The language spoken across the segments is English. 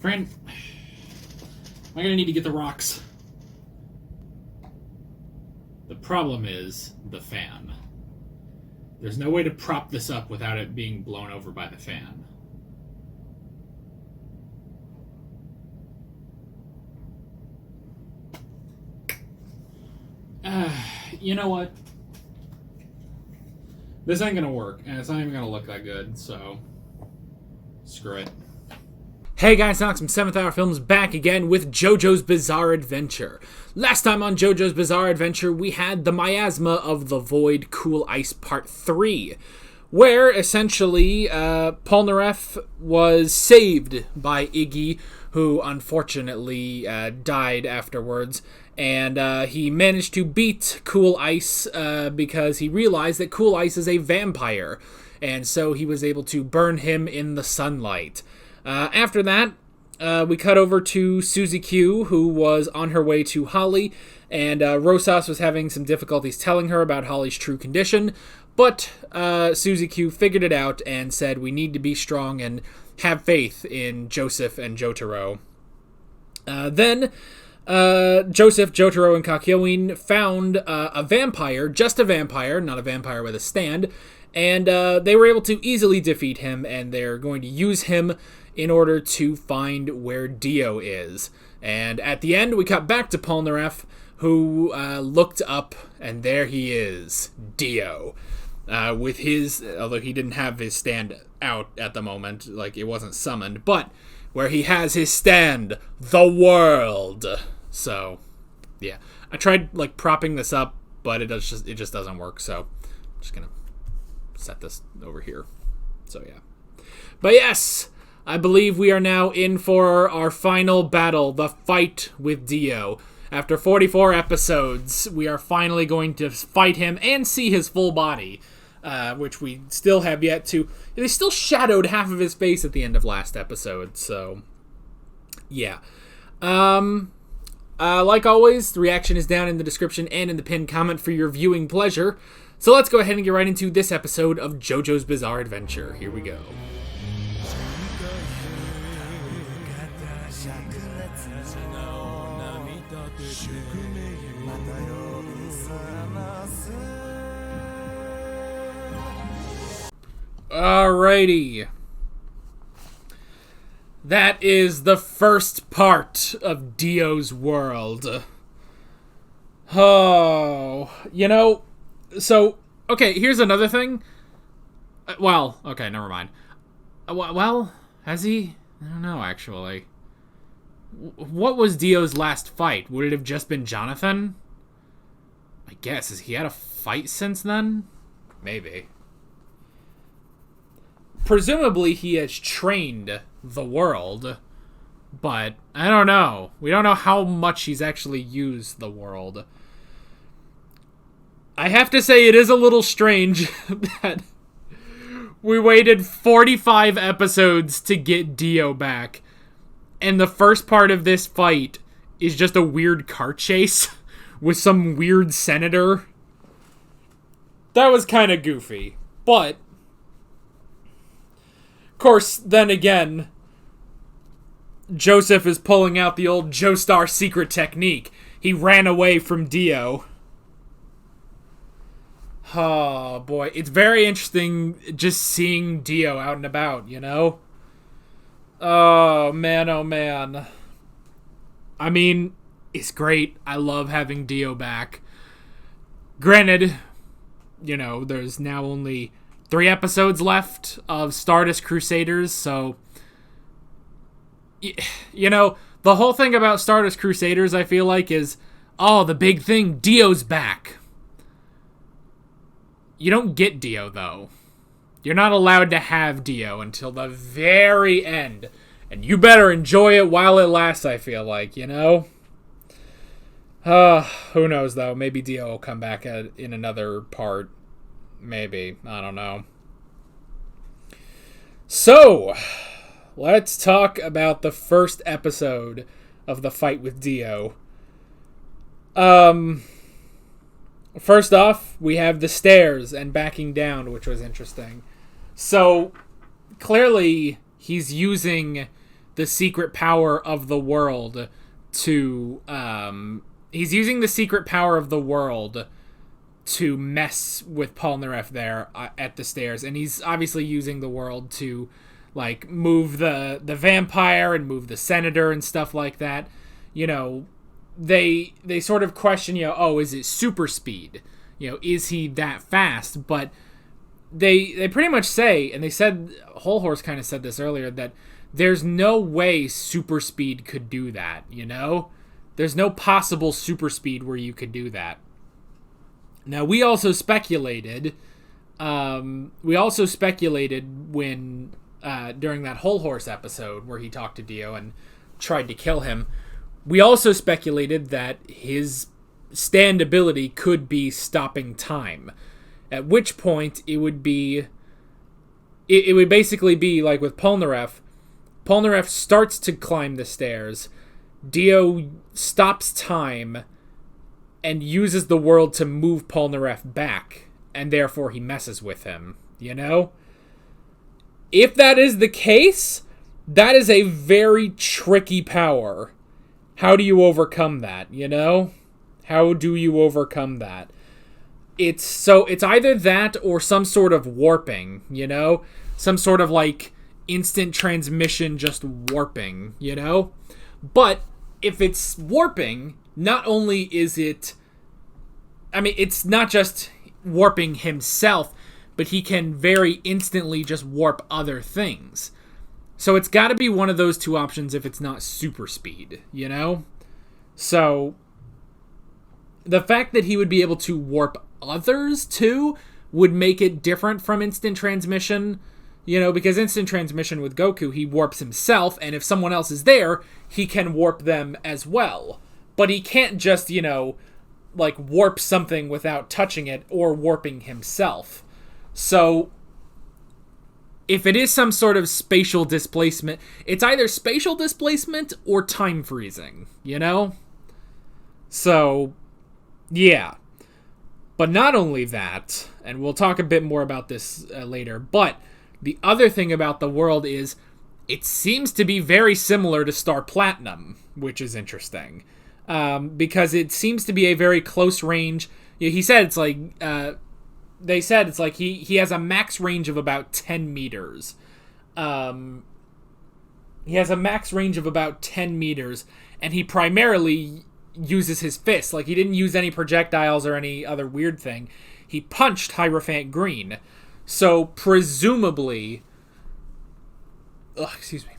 Fran, am I gonna need to get the rocks? The problem is the fan. There's no way to prop this up without it being blown over by the fan. You know what? This ain't gonna work, and it's not even gonna look that good, so screw it. Hey guys, Alex from 7th Hour Films back again with JoJo's Bizarre Adventure. Last time on JoJo's Bizarre Adventure, we had the Miasma of the Void Cool Ice Part 3, where essentially Polnareff was saved by Iggy, who unfortunately died afterwards, and he managed to beat Cool Ice because he realized that Cool Ice is a vampire, and so he was able to burn him in the sunlight. After that, we cut over to Suzy Q, who was on her way to Holly, and Rosas was having some difficulties telling her about Holly's true condition, but Suzy Q figured it out and said we need to be strong and have faith in Joseph and Jotaro. Then Joseph, Jotaro, and Kakyoin found a vampire, just a vampire, not a vampire with a stand, and they were able to easily defeat him, and they're going to use him in order to find where DIO is. And at the end, we cut back to Polnareff, who looked up, and there he is, DIO. With his, although he didn't have his stand out at the moment, like it wasn't summoned, but where he has his stand, the world. So, yeah. I tried, like, propping this up, but it just doesn't work, so I'm just gonna set this over here. So, yeah. But yes, I believe we are now in for our final battle, the fight with DIO. After 44 episodes, we are finally going to fight him and see his full body, which we still have yet to. They still shadowed half of his face at the end of last episode, so yeah. Like always, the reaction is down in the description and in the pinned comment for your viewing pleasure. So let's go ahead and get right into this episode of JoJo's Bizarre Adventure. Here we go. Alrighty. That is the first part of DIO's world. Oh, you know, so, okay, here's another thing. Well, okay, never mind. Well, has he? I don't know, actually. What was DIO's last fight? Would it have just been Jonathan? I guess. Has he had a fight since then? Maybe. Presumably he has trained the world, but I don't know. We don't know how much he's actually used the world. I have to say it is a little strange that we waited 45 episodes to get DIO back, and the first part of this fight is just a weird car chase with some weird senator. That was kind of goofy, but of course, then again, Joseph is pulling out the old Joestar secret technique. He ran away from DIO. Oh, boy. It's very interesting just seeing DIO out and about, you know? Oh, man, oh, man. I mean, it's great. I love having DIO back. Granted, you know, there's now only 3 episodes left of Stardust Crusaders, so, you know, the whole thing about Stardust Crusaders, I feel like, is, oh, the big thing, DIO's back. You don't get DIO, though. You're not allowed to have DIO until the very end, and you better enjoy it while it lasts, I feel like, you know? Who knows, though, maybe DIO will come back in another part. Maybe. I don't know. So, let's talk about the first episode of the fight with DIO. First off, we have the stairs and backing down, which was interesting. So, clearly, he's using the secret power of the world to he's using the secret power of the world to mess with Polnareff there at the stairs, and he's obviously using the world to like move the vampire and move the senator and stuff like that. You know, they sort of question, you know, oh, is it super speed? You know, is he that fast? But they pretty much say, and they said, Whole Horse kind of said this earlier, that there's no way super speed could do that, you know? There's no possible super speed where you could do that. Now, we also speculated when, during that Whole Horse episode where he talked to Dio and tried to kill him, we also speculated that his stand ability could be stopping time. At which point, it would basically be like with Polnareff. Polnareff starts to climb the stairs. Dio stops time and uses the world to move Polnareff back, and therefore he messes with him, you know? If that is the case, that is a very tricky power. How do you overcome that, you know? How do you overcome that? It's either that or some sort of warping, you know? Some sort of, like, instant transmission just warping, you know? But if it's warping, not only is it... I mean, it's not just warping himself, but he can very instantly just warp other things. So it's got to be one of those two options if it's not super speed, you know? So the fact that he would be able to warp others too would make it different from instant transmission, you know, because instant transmission with Goku, he warps himself, and if someone else is there, he can warp them as well. But he can't just, you know, like warp something without touching it or warping himself. So if it is some sort of spatial displacement, it's either spatial displacement or time freezing, you know? So, yeah. But not only that, and we'll talk a bit more about this later, but the other thing about the world is it seems to be very similar to Star Platinum, which is interesting. Because it seems to be a very close range. He said it's like... they said it's like he has a max range of about 10 meters. He has a max range of about 10 meters, and he primarily uses his fists. Like, he didn't use any projectiles or any other weird thing. He punched Hierophant Green. So, presumably... excuse me.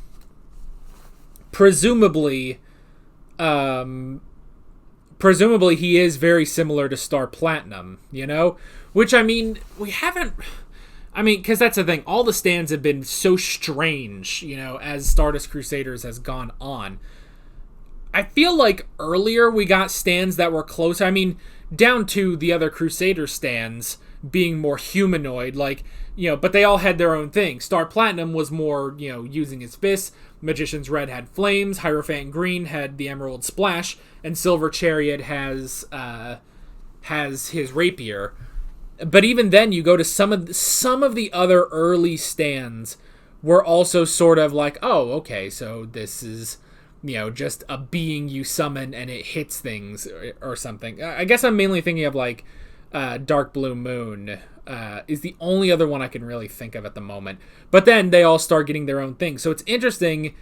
Presumably he is very similar to Star Platinum, you know? Which, I mean, we haven't... I mean, because that's the thing. All the stands have been so strange, you know, as Stardust Crusaders has gone on. I feel like earlier we got stands that were closer. I mean, down to the other Crusader stands being more humanoid, like, you know, but they all had their own thing. Star Platinum was more, you know, using his fists. Magician's Red had flames. Hierophant Green had the Emerald Splash. And Silver Chariot has his rapier. But even then, you go to some of the other early stands were also sort of like, oh, okay, so this is, you know, just a being you summon and it hits things or something. I guess I'm mainly thinking of, like, Dark Blue Moon is the only other one I can really think of at the moment. But then they all start getting their own thing. So it's interesting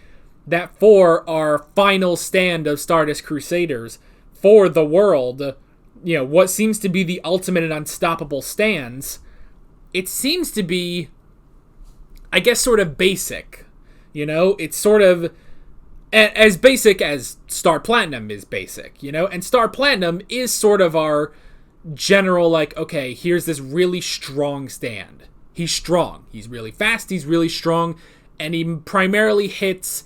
that for our final stand of Stardust Crusaders, for the world, you know, what seems to be the ultimate and unstoppable stands, it seems to be, I guess, sort of basic. You know, it's sort of as basic as Star Platinum is basic, you know? And Star Platinum is sort of our general, like, okay, here's this really strong stand. He's strong. He's really fast. He's really strong. And he primarily hits...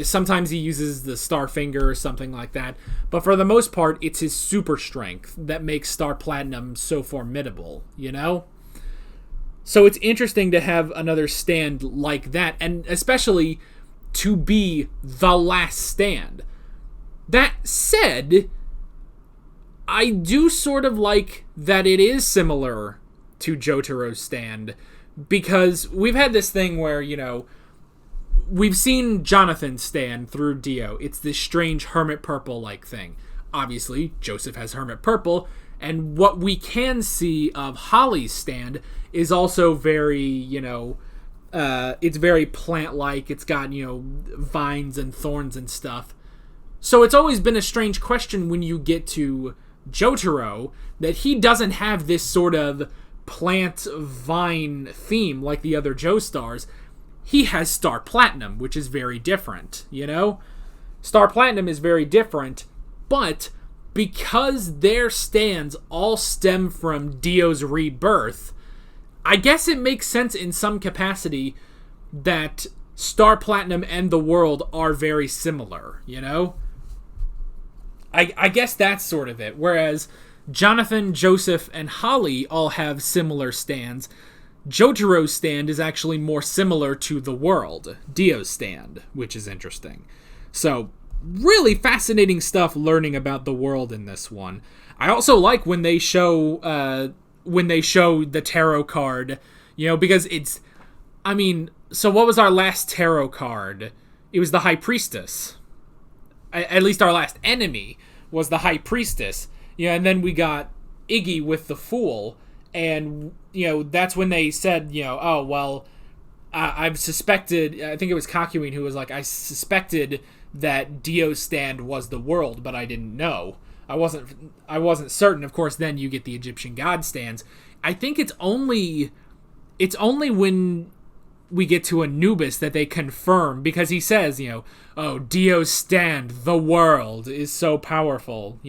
Sometimes he uses the Star Finger or something like that. But for the most part, it's his super strength that makes Star Platinum so formidable, you know? So it's interesting to have another stand like that, and especially to be the last stand. That said, I do sort of like that it is similar to Jotaro's stand, because we've had this thing where, you know, we've seen Jonathan's stand through Dio. It's this strange hermit purple-like thing. Obviously, Joseph has hermit purple, and what we can see of Holly's stand is also very, it's very plant-like. It's got, vines and thorns and stuff. So it's always been a strange question when you get to Jotaro that he doesn't have this sort of plant-vine theme like the other Joestars. He has Star Platinum, which is very different, Star Platinum is very different, but because their stands all stem from Dio's rebirth, I guess it makes sense in some capacity that Star Platinum and the world are very similar, I guess that's sort of it. Whereas Jonathan, Joseph, and Holly all have similar stands, Jotaro's stand is actually more similar to the world, Dio's stand, which is interesting. So, really fascinating stuff learning about the world in this one. I also like when they show the tarot card, because it's, so what was our last tarot card? It was the High Priestess. At least our last enemy was the High Priestess. And then we got Iggy with the Fool, and, that's when they said, oh, well, I've suspected, I think it was Kakyoin who was like, I suspected that Dio's stand was the world, but I didn't know. I wasn't certain. Of course, then you get the Egyptian god stands. I think it's only when we get to Anubis that they confirm, because he says, oh, Dio's stand, the world, is so powerful,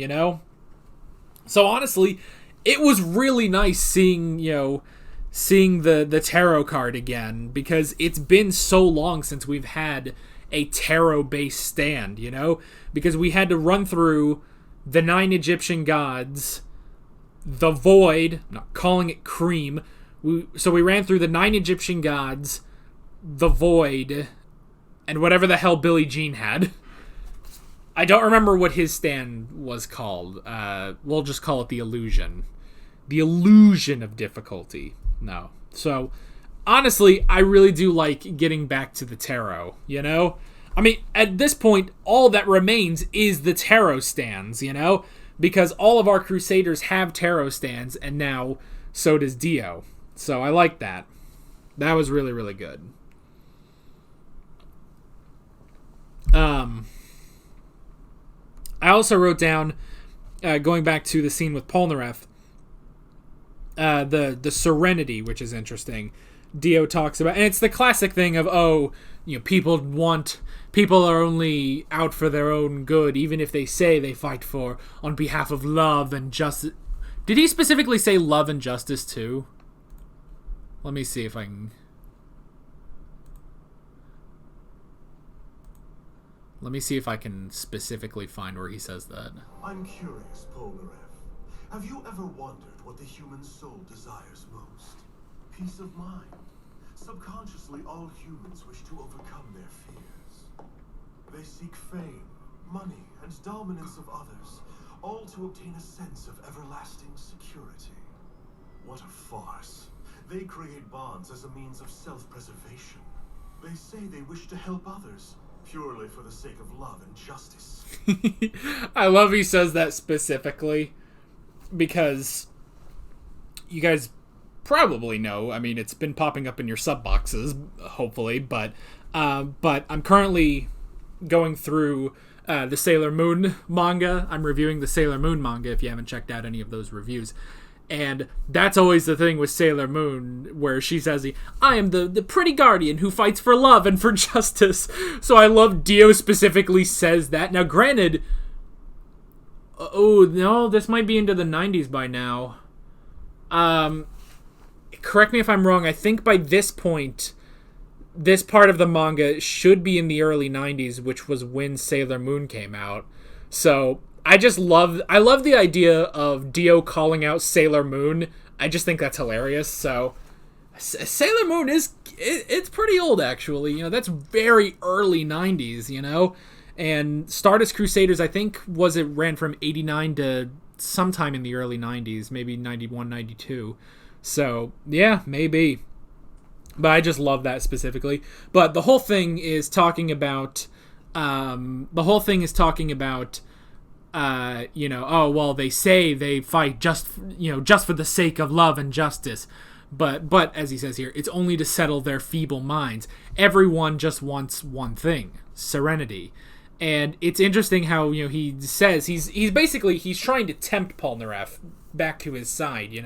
So honestly, it was really nice seeing the tarot card again, because it's been so long since we've had a tarot-based stand, because we had to run through the 9 Egyptian gods, the Void, I'm not calling it cream, so we ran through the 9 Egyptian gods, the Void, and whatever the hell Billie Jean had. I don't remember what his stand was called. We'll just call it the Illusion. The Illusion of Difficulty. No. So, honestly, I really do like getting back to the tarot, at this point, all that remains is the tarot stands, because all of our Crusaders have tarot stands, and now so does Dio. So I like that. That was really, really good. I also wrote down, going back to the scene with Polnareff, the serenity, which is interesting. Dio talks about, and it's the classic thing of, people are only out for their own good, even if they say they fight on behalf of love and justice. Did he specifically say love and justice too? Let me see if I can. Let me see if I can specifically find where he says that. I'm curious, Polnareff. Have you ever wondered what the human soul desires most? Peace of mind. Subconsciously, all humans wish to overcome their fears. They seek fame, money, and dominance of others, all to obtain a sense of everlasting security. What a farce. They create bonds as a means of self-preservation. They say they wish to help others, purely for the sake of love and justice. I love he says that specifically, because you guys probably know, it's been popping up in your sub boxes, hopefully, but I'm currently going through the Sailor Moon manga. I'm reviewing the Sailor Moon manga, if you haven't checked out any of those reviews. And that's always the thing with Sailor Moon, where she says, I am the pretty guardian who fights for love and for justice. So I love Dio specifically says that. Now, granted, oh, no, this might be into the 90s by now. Correct me if I'm wrong. I think by this point, this part of the manga should be in the early 90s, which was when Sailor Moon came out. So I love the idea of Dio calling out Sailor Moon. I just think that's hilarious. So Sailor Moon it's pretty old, actually. That's very early 90s, And Stardust Crusaders, I think, ran from 89 to sometime in the early 90s, maybe 91, 92. So, yeah, maybe. But I just love that specifically. But the whole thing is talking about, oh, well, they say they fight just for the sake of love and justice. But as he says here, it's only to settle their feeble minds. Everyone just wants one thing: serenity. And it's interesting how, he says he's basically trying to tempt Polnareff back to his side,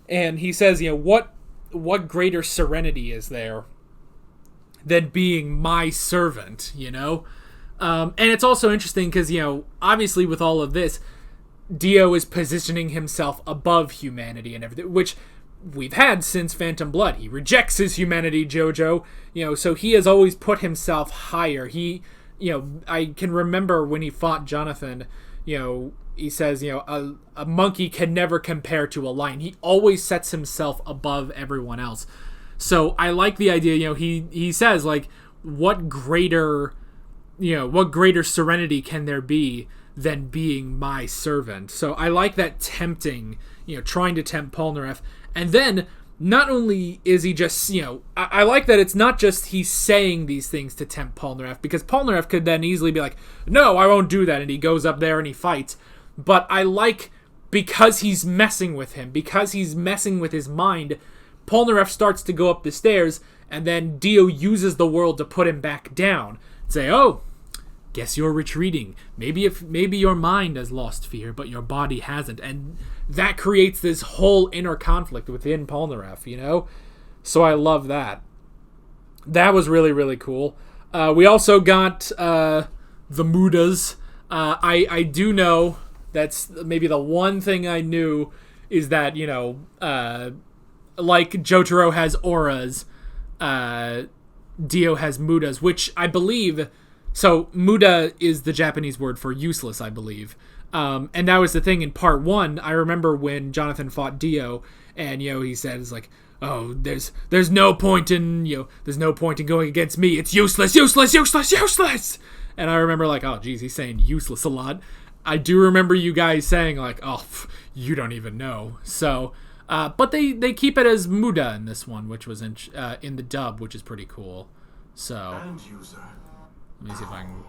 And he says, what greater serenity is there than being my servant, And it's also interesting because, obviously with all of this, Dio is positioning himself above humanity and everything, which we've had since Phantom Blood. He rejects his humanity, JoJo, so he has always put himself higher. He, I can remember when he fought Jonathan, he says, a monkey can never compare to a lion. He always sets himself above everyone else. So I like the idea, he says, like, what greater serenity can there be than being my servant? So I like that tempting, trying to tempt Polnareff. And then, not only is he just, I like that it's not just he's saying these things to tempt Polnareff, because Polnareff could then easily be like, no, I won't do that, and he goes up there and he fights. But I like, because he's messing with him, because he's messing with his mind, Polnareff starts to go up the stairs, and then Dio uses the world to put him back down. Say, oh, guess you're retreating. Maybe your mind has lost fear, but your body hasn't. And that creates this whole inner conflict within Polnareff, So I love that. That was really, really cool. We also got the Mudas. I do know that's maybe the one thing I knew is that, like Jotaro has auras, Dio has Mudas, which I believe... So, Muda is the Japanese word for useless, I believe. And that was the thing in part 1. I remember when Jonathan fought Dio, and, he said, it's like, oh, there's no point in, there's no point in going against me. It's useless. And I remember, like, oh, geez, he's saying useless a lot. I do remember you guys saying, like, oh, you don't even know. So, but they keep it as Muda in this one, which was in the dub, which is pretty cool. So... Let me see if I can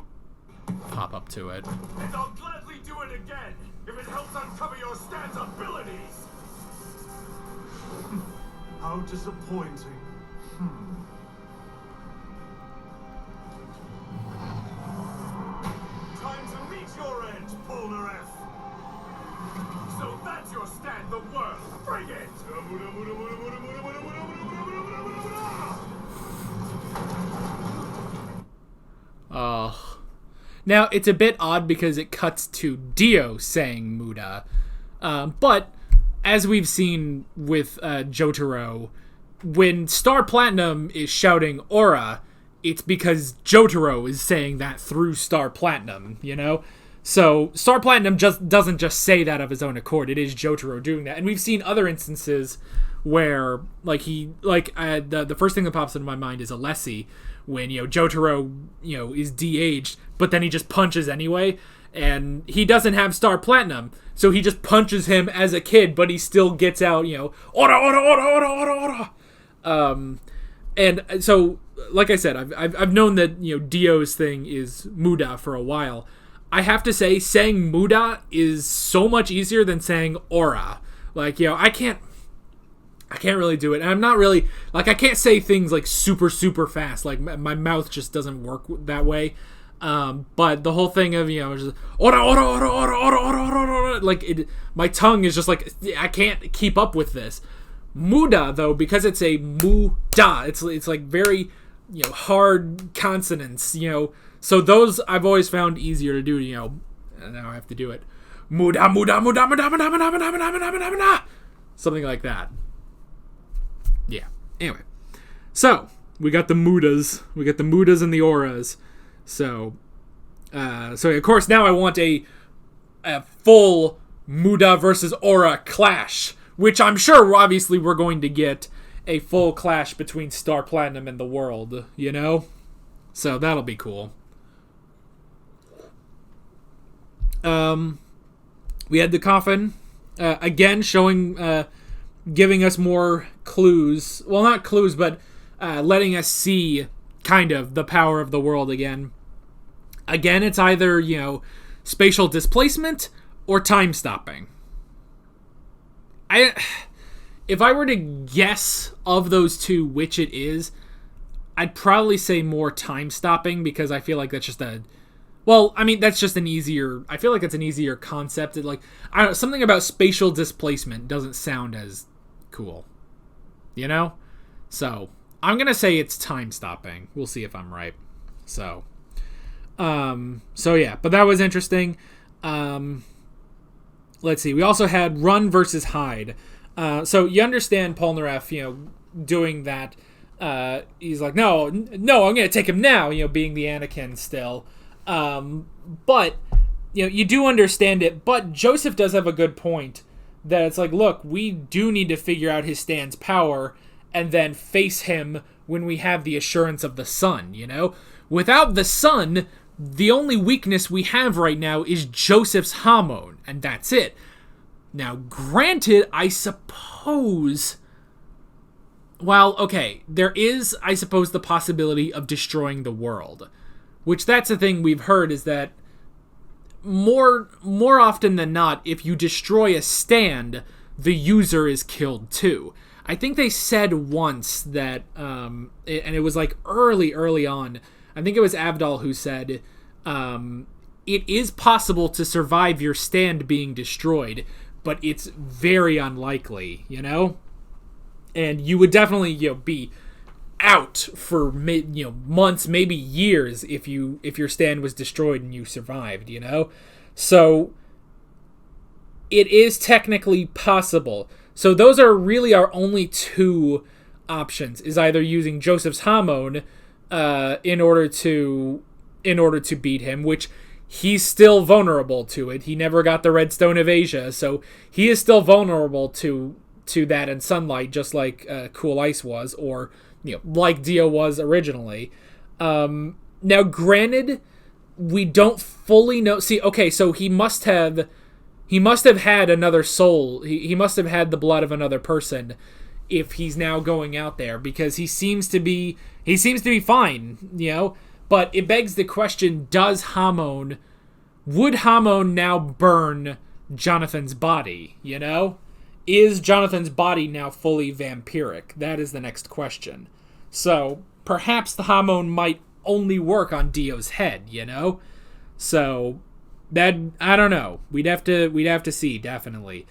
pop up to it. And I'll gladly do it again, if it helps uncover your stand's abilities! How disappointing. Time to meet your end, Polnareff! So that's your stand, the world! Bring it! Now, it's a bit odd because it cuts to Dio saying Muda. But, as we've seen with Jotaro, when Star Platinum is shouting Aura, it's because Jotaro is saying that through Star Platinum, So, Star Platinum doesn't just say that of his own accord. It is Jotaro doing that. And we've seen other instances where, the first thing that pops into my mind is Alessi, when, Jotaro, is de-aged, but then he just punches anyway, and he doesn't have Star Platinum, so he just punches him as a kid, but he still gets out, Ora. And so, like I said, I've known that, Dio's thing is Muda for a while. I have to say, saying Muda is so much easier than saying Aura. Like, I can't really do it. And I'm not really, I can't say things, super, super fast. My mouth just doesn't work that way. But the whole thing of, just, my tongue is just I can't keep up with this. Muda, though, because it's a Muda, it's very, hard consonants, So those I've always found easier to do, and now I have to do it. Muda, Muda, Muda, Muda, Muda, Muda, Muda, Muda, Muda, Muda, Muda. Something like that. Yeah. Anyway. So, we got the Mudas. We got the Mudas and the Auras. So of course, now I want a full Muda versus Aura clash. Which I'm sure, obviously, we're going to get a full clash between Star Platinum and the world, So, that'll be cool. We had the coffin. Again, showing... giving us more clues. Well, not clues, but letting us see kind of the power of the world again. Again, it's either, spatial displacement or time stopping. If I were to guess of those two which it is, I'd probably say more time stopping, because I feel like that's just that's just an easier, I feel like it's an easier concept. Something about spatial displacement doesn't sound as cool, So, I'm going to say it's time stopping. We'll see if I'm right. So yeah, but that was interesting. Let's see. We also had run versus hide. So you understand Polnareff, doing that. He's like, no, I'm going to take him now, being the Anakin still. But, you do understand it. But Joseph does have a good point that it's like, look, we do need to figure out his stand's power and then face him when we have the assurance of the sun, Without the sun, the only weakness we have right now is Joseph's hormone, and that's it. Now, granted, I suppose... Well, okay, there is, I suppose, the possibility of destroying the world. Which, that's the thing we've heard, is that more often than not, if you destroy a stand, the user is killed too. I think they said once that, and it was like early on, I think it was Avdol who said, it is possible to survive your stand being destroyed, but it's very unlikely, And you would definitely, be out for months, maybe years, if your stand was destroyed and you survived, So it is technically possible. So those are really our only two options, is either using Joseph's hormone in order to beat him, which he's still vulnerable to it. He never got the Red Stone of Asia, so he is still vulnerable to that and sunlight, just like Cool Ice was, or like Dio was originally. Now, granted, we don't fully know. See, okay, so he must have had another soul. He must have had the blood of another person if he's now going out there, because he seems to be fine, But it begs the question, would Hamon now burn Jonathan's body, Is Jonathan's body now fully vampiric? That is the next question. So, perhaps the Hamon might only work on Dio's head, So, that, I don't know. We'd have to see, definitely.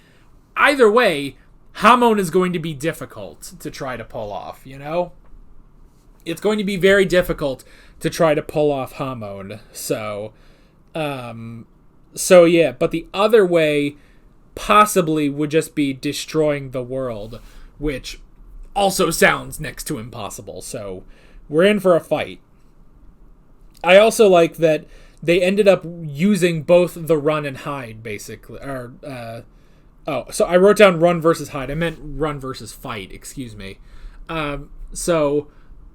Either way, Hamon is going to be difficult to try to pull off, It's going to be very difficult to try to pull off Hamon. So yeah, but the other way possibly would just be destroying the world, which also sounds next to impossible. So we're in for a fight. I also like that they ended up using both the run and hide, basically. So I wrote down run versus hide. I meant run versus fight, excuse me. So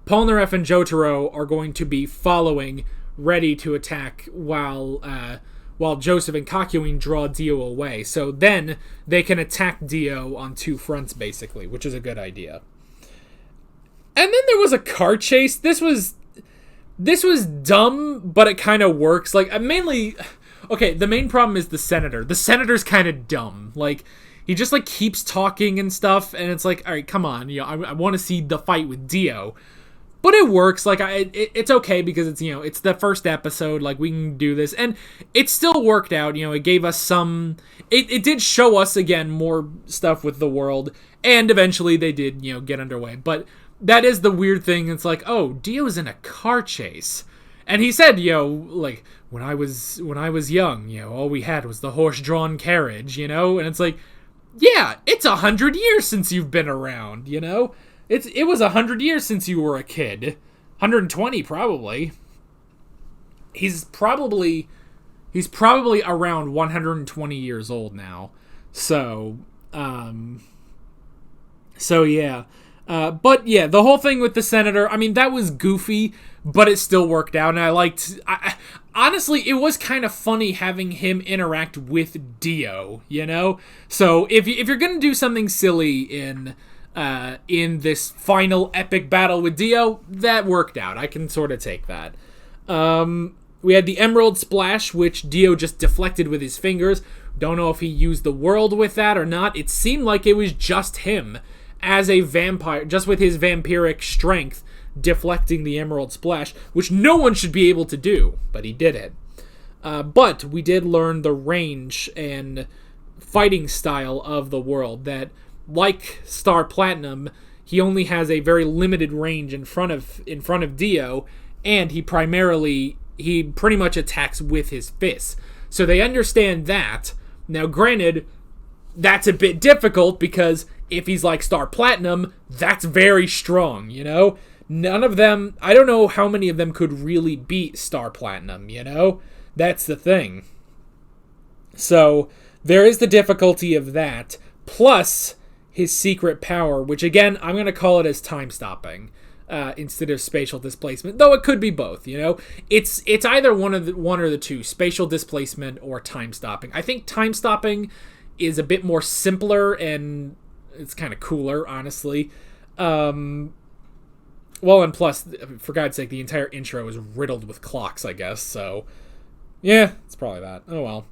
Polnareff and Jotaro are going to be following, ready to attack, while Joseph and Kakyoin draw Dio away. So then they can attack Dio on two fronts, basically, which is a good idea. And then there was a car chase. This was dumb, but it kind of works. Mainly... Okay, the main problem is the senator. The senator's kind of dumb. He just, keeps talking and stuff, and it's like, alright, come on. I want to see the fight with Dio. But it works. It's okay because it's, it's the first episode. We can do this. And it still worked out. It gave us some... It did show us, again, more stuff with the world. And eventually they did, get underway. But that is the weird thing. It's like, oh, Dio's in a car chase. And he said, when I was young, all we had was the horse-drawn carriage, And it's like, yeah, it's 100 years since you've been around, It was 100 years since you were a kid. 120, probably. He's probably around 120 years old now. So yeah. But yeah, the whole thing with the senator, that was goofy, but it still worked out, and honestly, it was kind of funny having him interact with Dio, So if you're gonna do something silly in in this final epic battle with Dio, that worked out. I can sort of take that. We had the Emerald Splash, which Dio just deflected with his fingers. Don't know if he used the world with that or not. It seemed like it was just him as a vampire, just with his vampiric strength, deflecting the Emerald Splash, which no one should be able to do, but he did it. But we did learn the range and fighting style of the world, that, like Star Platinum, he only has a very limited range in front of Dio, and he pretty much attacks with his fists. So they understand that. Now, granted, that's a bit difficult, because if he's like Star Platinum, that's very strong, you know? None of them, I don't know how many of them could really beat Star Platinum, you know? That's the thing. So, there is the difficulty of that, plus his secret power, which again, I'm going to call it as time stopping. Instead of spatial displacement, though it could be both, you know. It's either one or the two, spatial displacement or time stopping. I think time stopping is a bit more simpler and it's kind of cooler, honestly. Well, and plus, for God's sake, the entire intro is riddled with clocks, I guess. So, yeah, it's probably that. Oh well,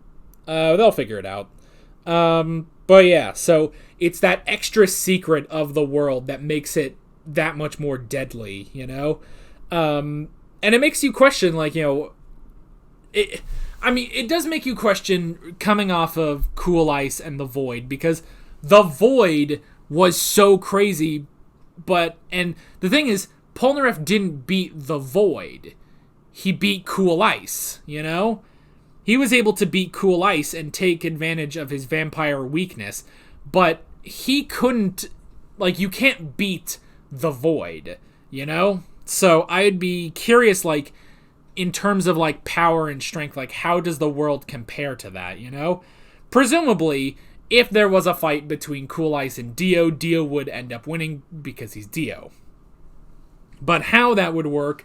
they'll figure it out. But yeah, so it's that extra secret of the world that makes it that much more deadly, you know? And it makes you question, like, you know, it does make you question coming off of Cool Ice and the Void, because the Void was so crazy, and the thing is, Polnareff didn't beat the Void. He beat Cool Ice, you know? He was able to beat Cool Ice and take advantage of his vampire weakness, but he couldn't, like, you can't beat the Void, you know? So I'd be curious, like, in terms of, like, power and strength, like, how does the world compare to that, you know? Presumably, if there was a fight between Cool Ice and Dio, Dio would end up winning because he's Dio. But how that would work,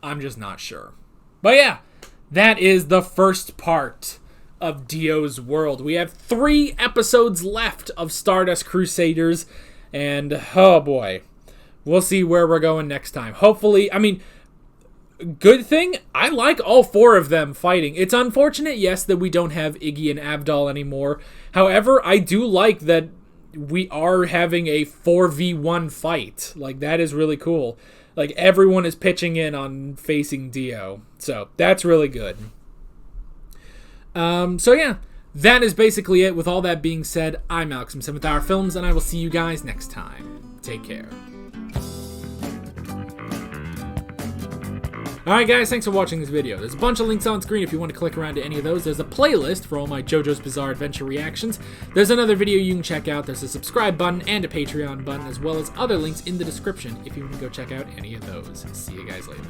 I'm just not sure. But yeah, that is the first part of Dio's world. We have 3 episodes left of Stardust Crusaders, and oh boy, we'll see where we're going next time. Hopefully, I mean, good thing, I like all 4 of them fighting. It's unfortunate, yes, that we don't have Iggy and Abdal anymore. However, I do like that we are having a 4v1 fight. Like, that is really cool. Like, everyone is pitching in on facing Dio. So, that's really good. So yeah, that is basically it. With all that being said, I'm Alex from 7th Hour Films, and I will see you guys next time. Take care. Alright guys, thanks for watching this video. There's a bunch of links on screen if you want to click around to any of those. There's a playlist for all my JoJo's Bizarre Adventure reactions. There's another video you can check out. There's a subscribe button and a Patreon button, as well as other links in the description if you want to go check out any of those. See you guys later.